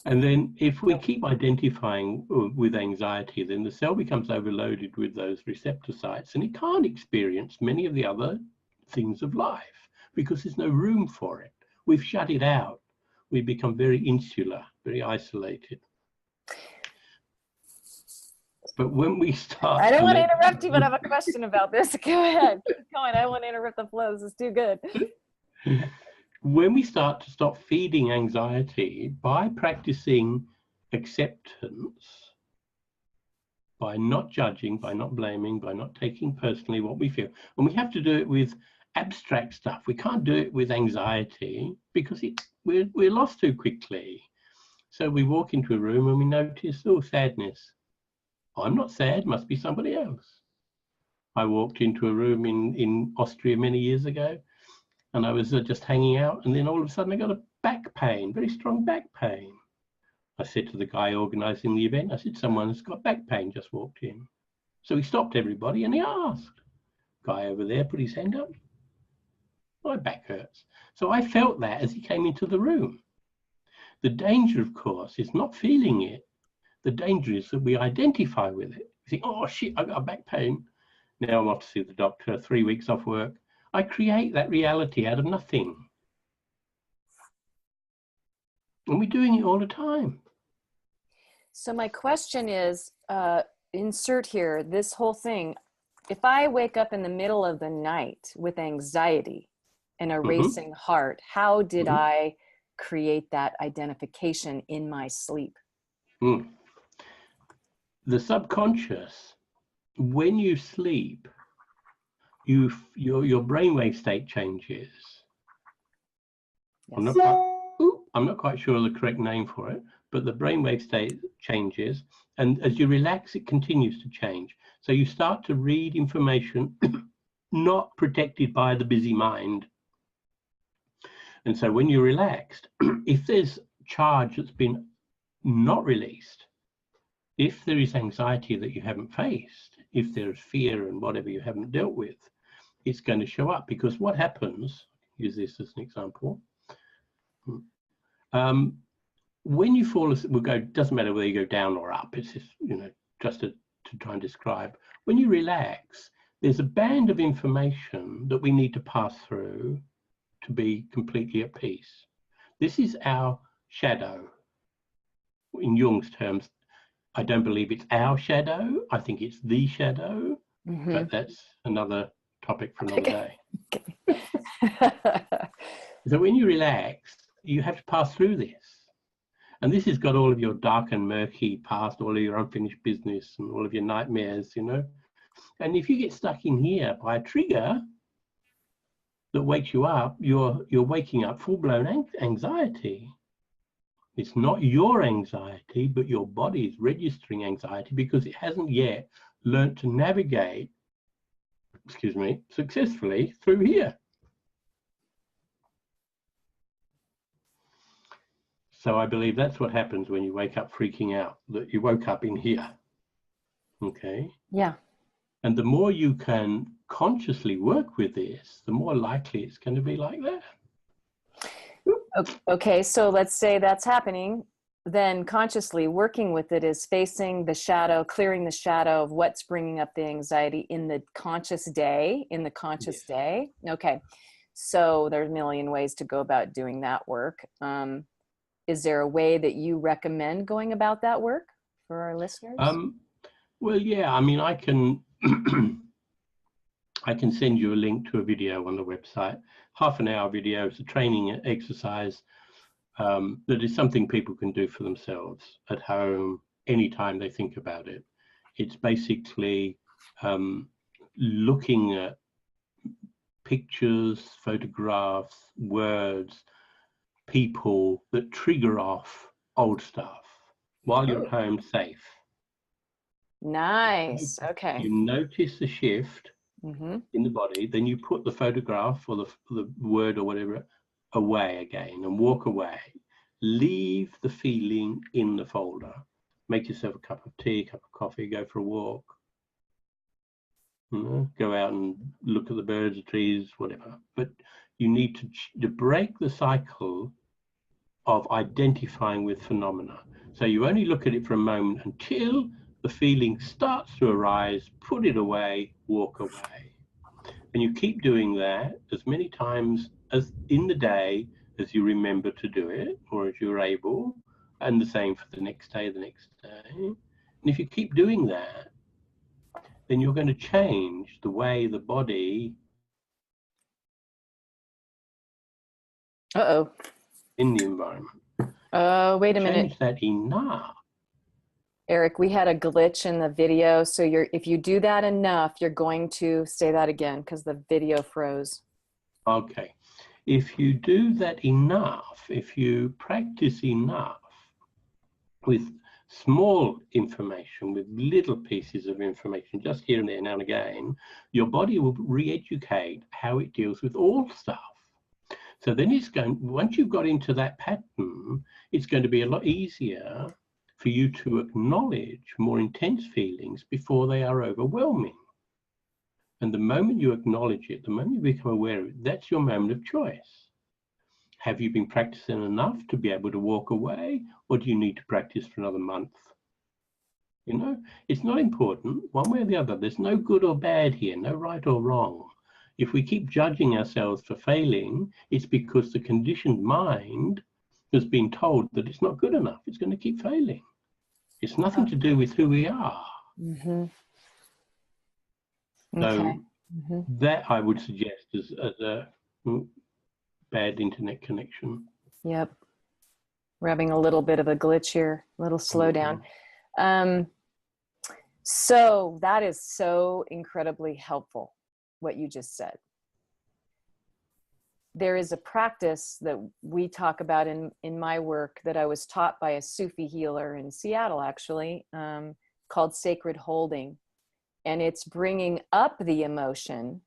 And then if we keep identifying with anxiety, then the cell becomes overloaded with those receptor sites and it can't experience many of the other things of life because there's no room for it. We've shut it out. We've become very insular, very isolated. But when we start... I don't want to interrupt you, but I have a question about this. Go ahead. Keep going. I don't want to interrupt the flow. This is too good. When we start to stop feeding anxiety by practicing acceptance, by not judging, by not blaming, by not taking personally what we feel, and we have to do it with abstract stuff. We can't do it with anxiety because we're lost too quickly. So we walk into a room and we notice, oh, sadness. I'm not sad, must be somebody else. I walked into a room in Austria many years ago, and I was just hanging out, and then all of a sudden I got a back pain, very strong back pain. I said to the guy organising the event, I said, someone's got back pain, just walked in. So he stopped everybody and he asked. Guy over there put his hand up. My back hurts. So I felt that as he came into the room. The danger, of course, is not feeling it. The danger is that we identify with it. We think, oh shit, I got back pain. Now I'm off to see the doctor, 3 weeks off work. I create that reality out of nothing. And we're doing it all the time. So my question is, insert here, this whole thing, if I wake up in the middle of the night with anxiety and a racing heart, how did I create that identification in my sleep? The subconscious, when you sleep, your brainwave state changes. Yes. I'm not quite sure the correct name for it, but the brainwave state changes, and as you relax, it continues to change. So you start to read information not protected by the busy mind. And so when you're relaxed, if there's charge that's been not released, if there is anxiety that you haven't faced, if there's fear and whatever you haven't dealt with, it's going to show up. Because what happens, use this as an example, when you fall asleep, doesn't matter whether you go down or up, it's just, just to try and describe. When you relax, there's a band of information that we need to pass through to be completely at peace. This is our shadow. In Jung's terms, I don't believe it's our shadow. I think it's the shadow, but that's another topic for another day. So when you relax, you have to pass through this. And this has got all of your dark and murky past, all of your unfinished business and all of your nightmares, And if you get stuck in here by a trigger that wakes you up, you're waking up full-blown anxiety. It's not your anxiety, but your body is registering anxiety because it hasn't yet learned to navigate, successfully through here. So I believe that's what happens when you wake up freaking out, that you woke up in here. Okay? Yeah. And the more you can consciously work with this, the more likely it's going to be like that. Okay, so let's say that's happening. Then consciously working with it is facing the shadow, clearing the shadow of what's bringing up the anxiety in the conscious day, day. Okay, so there's a million ways to go about doing that work. Is there a way that you recommend going about that work for our listeners? Well, yeah, I mean, I can I can send you a link to a video on the website, half-an-hour video. It's a training exercise that is something people can do for themselves at home anytime they think about it. It's basically looking at pictures, photographs, words, people that trigger off old stuff while you're at home safe. Nice. Okay. You notice the shift in the body, then you put the photograph or the word or whatever away again and walk away. Leave the feeling in the folder. Make yourself a cup of tea, cup of coffee, go for a walk. Go out and look at the birds, the trees, whatever. But you need to break the cycle of identifying with phenomena. So you only look at it for a moment until the feeling starts to arise, put it away, walk away. And you keep doing that as many times as in the day as you remember to do it, or as you're able, and the same for the next day. And if you keep doing that, then you're going to change the way the body in the environment. Wait a minute. Change that enough. Eric, we had a glitch in the video. So if you do that enough, you're going to say that again because the video froze. Okay. If you do that enough, if you practice enough with small information with little pieces of information just here and there now and again, your body will re-educate how it deals with all stuff. So then it's going, once you've got into that pattern, it's going to be a lot easier for you to acknowledge more intense feelings before they are overwhelming. And the moment you acknowledge it, the moment you become aware of it, that's your moment of choice. Have you been practicing enough to be able to walk away, or do you need to practice for another month? You know, it's not important one way or the other. There's no good or bad here, no right or wrong. If we keep judging ourselves for failing, it's because the conditioned mind has been told that it's not good enough. It's going to keep failing. It's nothing to do with who we are. Mm-hmm. So Okay. that I would suggest as a bad internet connection. Yep. We're having a little bit of a glitch here, a little slowdown. So that is so incredibly helpful, what you just said. There is a practice that we talk about in my work that I was taught by a Sufi healer in Seattle, actually, called sacred holding. And it's bringing up the emotion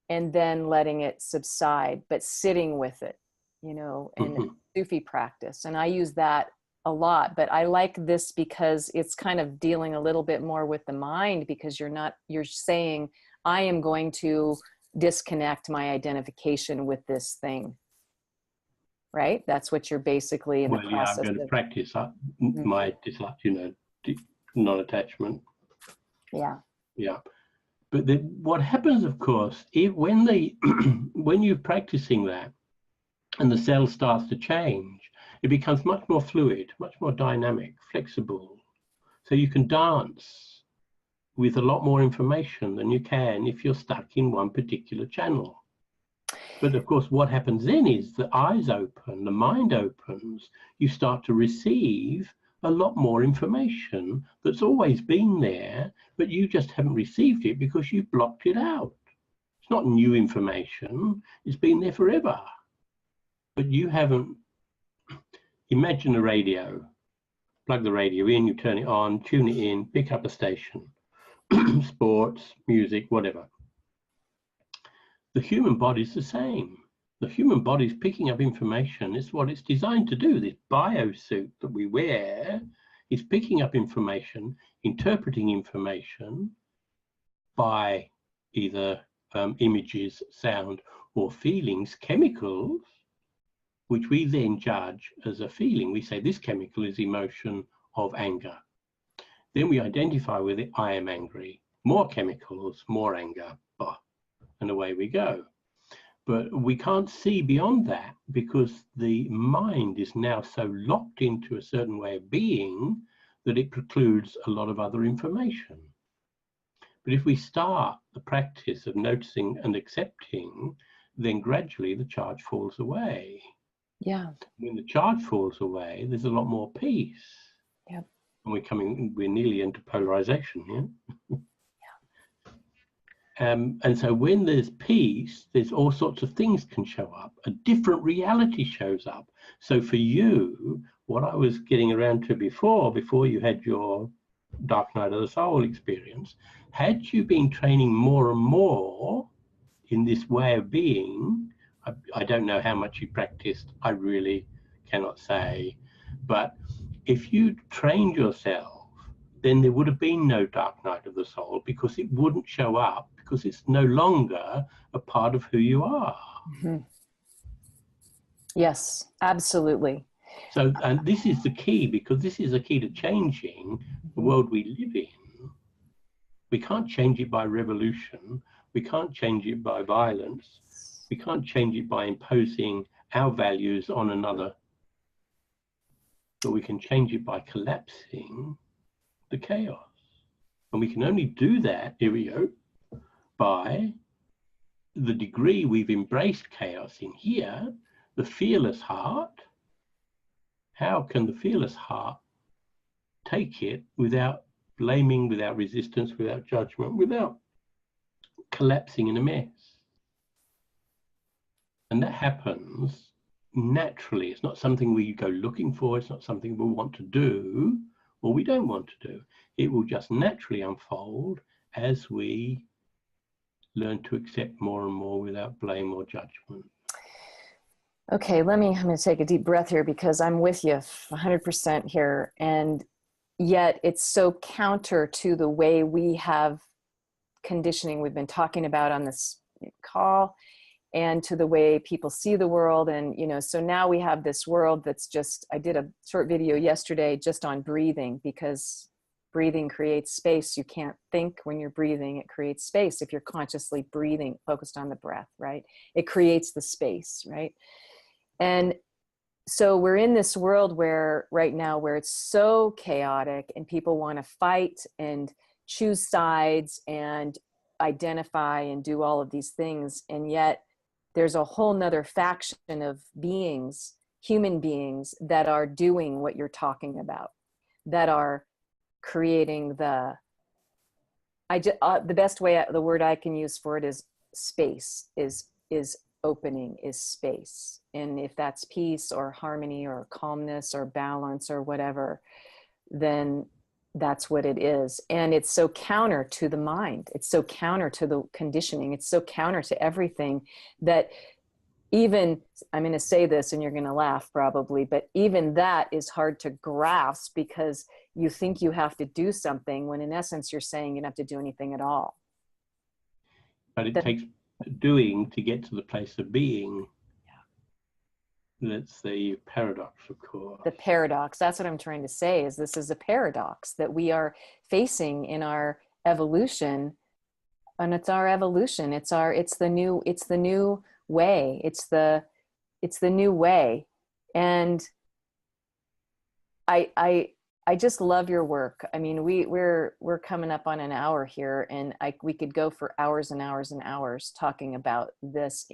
and then letting it subside, but sitting with it, you know, and Sufi practice. And I use that a lot, but I like this because it's kind of dealing a little bit more with the mind, because you're saying, I am going to disconnect my identification with this thing, right? That's what you're basically in the process. I'm going to practice my non-attachment. Yeah. But what happens, of course, when you're practicing that and the cell starts to change, it becomes much more fluid, much more dynamic, flexible. So you can dance with a lot more information than you can if you're stuck in one particular channel. But of course, what happens then is the eyes open, the mind opens, you start to receive a lot more information that's always been there, but you just haven't received it because you blocked it out. It's not new information, it's been there forever. But you haven't. Imagine a radio, plug the radio in, you turn it on, tune it in, pick up a station, sports, music, whatever. The human body's the same. The human body's picking up information. It's what it's designed to do. This biosuit that we wear is picking up information, interpreting information by either images, sound, or feelings, chemicals, which we then judge as a feeling. We say this chemical is emotion of anger. Then we identify with it, I am angry. More chemicals, more anger, and away we go. But we can't see beyond that because the mind is now so locked into a certain way of being that it precludes a lot of other information. But if we start the practice of noticing and accepting, then gradually the charge falls away. Yeah. When the charge falls away, there's a lot more peace. Yep. And we're nearly into polarization, yeah? And so when there's peace, there's all sorts of things can show up. A different reality shows up. So for you, what I was getting around to before you had your dark night of the soul experience, had you been training more and more in this way of being, I don't know how much you practiced, I really cannot say, but if you trained yourself, then there would have been no dark night of the soul because it wouldn't show up, because it's no longer a part of who you are. Mm-hmm. Yes, absolutely. So, and this is the key, because this is the key to changing the world we live in. We can't change it by revolution. We can't change it by violence. We can't change it by imposing our values on another. But we can change it by collapsing the chaos. And we can only do that, here we go, by the degree we've embraced chaos in here, the fearless heart. How can the fearless heart take it without blaming, without resistance, without judgment, without collapsing in a mess? And that happens naturally. It's not something we go looking for. It's not something we want to do. or we don't want to do. It will just naturally unfold as we learn to accept more and more without blame or judgment. Okay, I'm going to take a deep breath here because I'm with you 100% here. And yet it's so counter to the way we have conditioning we've been talking about on this call, and to the way people see the world. And, you know, so now we have this world that's just, I did a short video yesterday just on breathing, because breathing creates space. You can't think when you're breathing. It creates space. If you're consciously breathing, focused on the breath, right? It creates the space, right? And so we're in this world where right now where it's so chaotic and people want to fight and choose sides and identify and do all of these things. And yet there's a whole nother faction of beings, human beings, that are doing what you're talking about, that are creating the best way, the word I can use for it is space, is opening, is space. And if that's peace or harmony or calmness or balance or whatever, then that's what it is. And it's so counter to the mind. It's so counter to the conditioning. It's so counter to everything that even, I'm going to say this and you're going to laugh probably, but even that is hard to grasp, because you think you have to do something when in essence you're saying you don't have to do anything at all. But it takes doing to get to the place of being. That's the paradox, of course. The paradox. That's what I'm trying to say, is this is a paradox that we are facing in our evolution. And it's our evolution. It's the new way. It's the new way. And I just love your work. I mean, we're coming up on an hour here, and we could go for hours and hours and hours talking about this.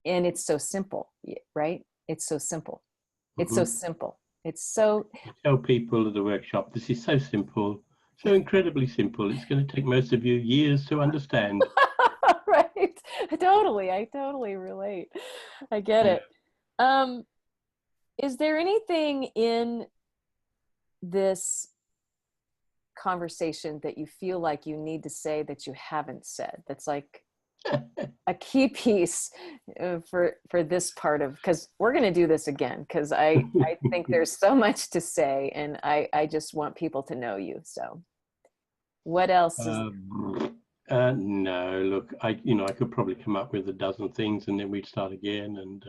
And it's so simple, right? It's so simple. It's so simple. It's so... I tell people at the workshop, this is so simple, so incredibly simple. It's going to take most of you years to understand. Right. I totally relate. I get it. Is there anything in this conversation that you feel like you need to say that you haven't said, that's like a key piece for this part of, because we're going to do this again, because I think there's so much to say, and I just want people to know you. So what else is no, look, I could probably come up with a dozen things and then we'd start again, and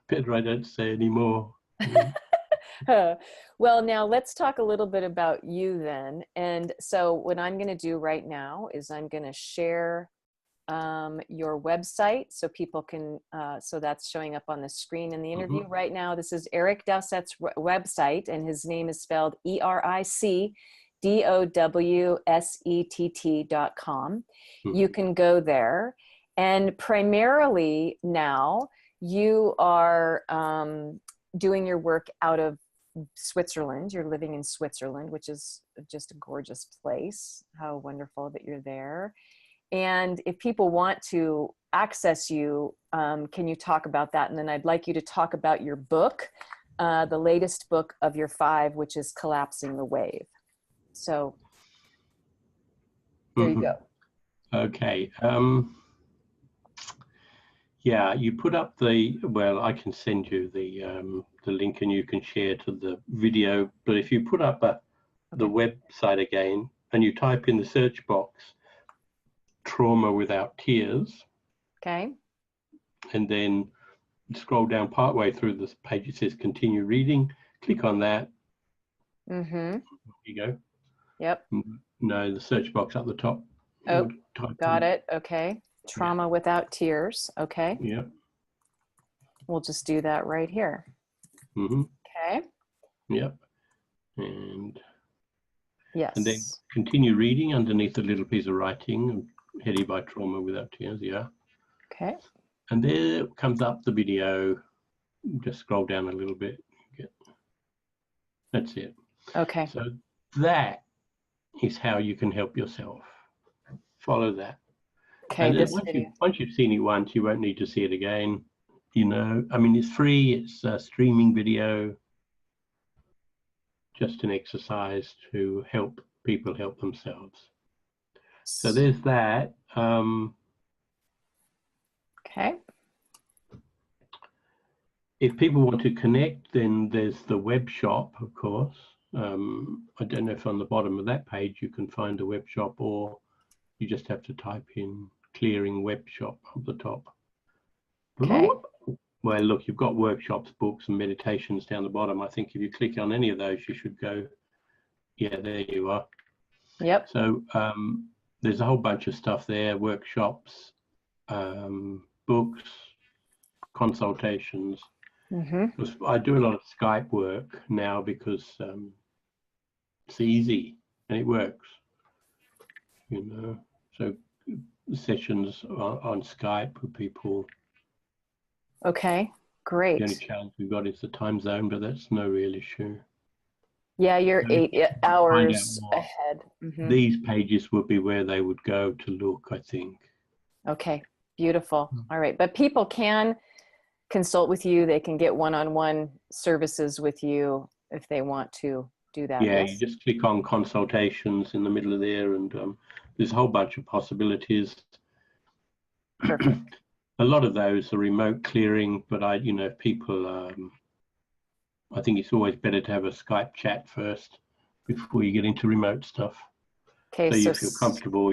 better I don't say any more. Well, now let's talk a little bit about you then. And so what I'm going to do right now is I'm going to share your website so people can, so that's showing up on the screen in the interview right now. This is Eric Dowsett's website, and his name is spelled EricDowsett.com. You can go there, and primarily now you are doing your work out of Switzerland. You're living in Switzerland, which is just a gorgeous place. How wonderful that you're there. And if people want to access you, can you talk about that? And then I'd like you to talk about your book, the latest book of your 5, which is Collapsing the Wave. So there you go. Okay. Yeah, you put up well, I can send you the link and you can share to the video. But if you put up the website again and you type in the search box, Trauma Without Tears. Okay. And then scroll down partway through this page, it says continue reading. Click on that. There you go. Yep. No, the search box up the top. Oh, got it. Okay. Trauma Without Tears. Okay. Yep. We'll just do that right here. Okay. Yep. And yes. And then continue reading underneath a little piece of writing headed by Trauma Without Tears. Yeah. Okay. And there comes up the video. Just scroll down a little bit. That's it. Okay. So that is how you can help yourself. Follow that. Okay. And once you've seen it once, you won't need to see it again. You know, I mean, it's free. It's a streaming video. just an exercise to help people help themselves. So there's that. Okay. If people want to connect, then there's the web shop, of course. I don't know if on the bottom of that page you can find a web shop, or you just have to type in clearing web shop up the top. Okay. Well, look, you've got workshops, books, and meditations down the bottom. I think if you click on any of those, you should go, yeah, there you are. Yep. So there's a whole bunch of stuff there, workshops, books, consultations. I do a lot of Skype work now because it's easy and it works, you know. So sessions on Skype with people. Okay, great. The only challenge we've got is the time zone, but that's no real issue. Yeah, you're So 8 hours more, ahead. these pages would be where they would go to look, I think. Okay, beautiful. All right, but people can consult with you. They can get one-on-one services with you if they want to do that. Yeah, Yes? you just click on consultations in the middle of there, and there's a whole bunch of possibilities. Perfect. A lot of those are remote clearing, but if people, I think it's always better to have a Skype chat first before you get into remote stuff. Okay, So you feel comfortable,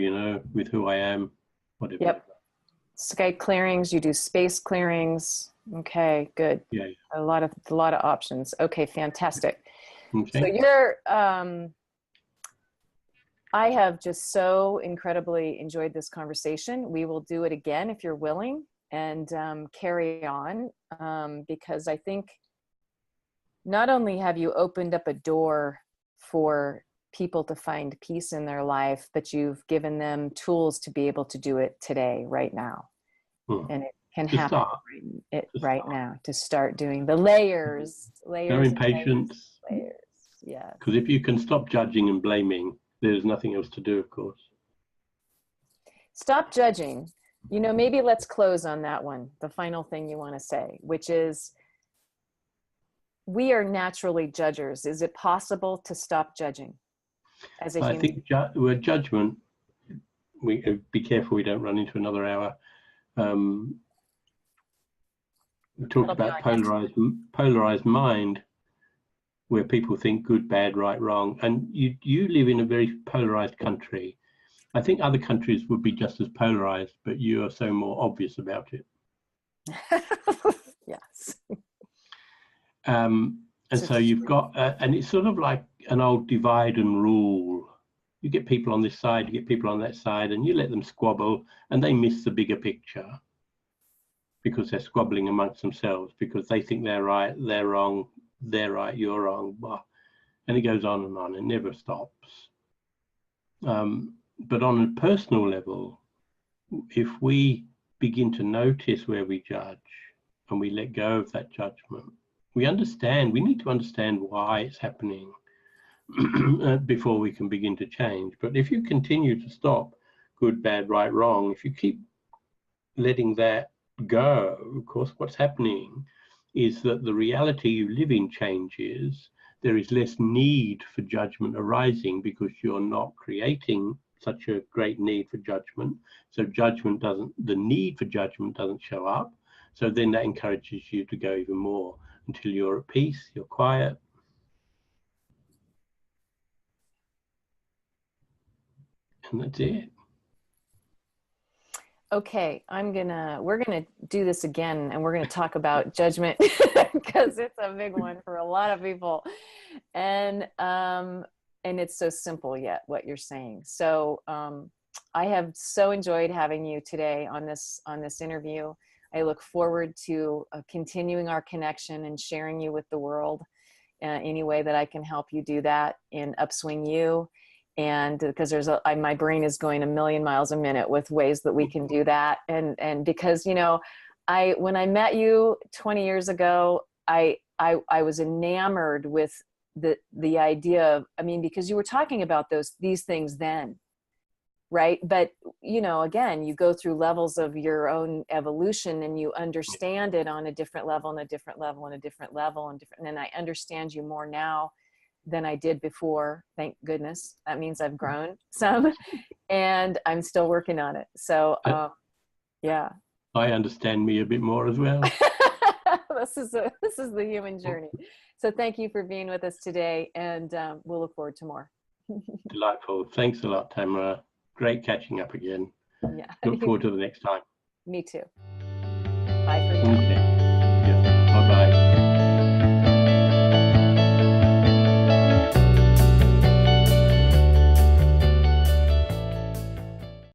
with who I am, whatever. Yep. Skype clearings, you do space clearings. Okay, good. Yeah. A lot of options. Okay, fantastic. Okay. So you're, I have just so incredibly enjoyed this conversation. We will do it again if you're willing, and carry on, because I think not only have you opened up a door for people to find peace in their life, but you've given them tools to be able to do it today, right now. And it can happen right now, to start doing the layers. No impatience. Layers. Yeah. Because if you can stop judging and blaming, there's nothing else to do, of course. Stop judging. Maybe let's close on that one. The final thing you want to say, which is, we are naturally judgers. Is it possible to stop judging as a human? I think word judgment, we be careful we don't run into another hour. We talked about polarized mind, where people think good, bad, right, wrong. And you live in a very polarized country. I think other countries would be just as polarized, but you are so more obvious about it. Yes. And so you've got, and it's sort of like an old divide and rule. You get people on this side, you get people on that side, and you let them squabble, and they miss the bigger picture because they're squabbling amongst themselves, because they think they're right, they're wrong, they're right, you're wrong. And it goes on and on, it never stops. But on a personal level, if we begin to notice where we judge and we let go of that judgment, we need to understand why it's happening before we can begin to change. But if you continue to stop good, bad, right, wrong, if you keep letting that go, of course, what's happening is that the reality you live in changes. There is less need for judgment arising because you're not creating such a great need for judgment. So the need for judgment doesn't show up. So then that encourages you to go even more until you're at peace, you're quiet. And that's it. Okay, we're gonna do this again, and we're gonna talk about judgment because it's a big one for a lot of people, and it's so simple yet what you're saying. So I have so enjoyed having you today on this interview. I look forward to continuing our connection and sharing you with the world any way that I can help you do that in Upswing You. And because my brain is going a million miles a minute with ways that we can do that. And because, when I met you 20 years ago, I was enamored with the idea of, because you were talking about these things then, right? But, again, you go through levels of your own evolution and you understand it on a different level and a different level and a different level and I understand you more now than I did before. Thank goodness. That means I've grown some, and I'm still working on it. So, yeah. I understand me a bit more as well. This is the human journey. So thank you for being with us today, and we'll look forward to more. Delightful. Thanks a lot, Tamra. Great catching up again. Yeah. Look forward to the next time. Me too. Bye for now. Okay.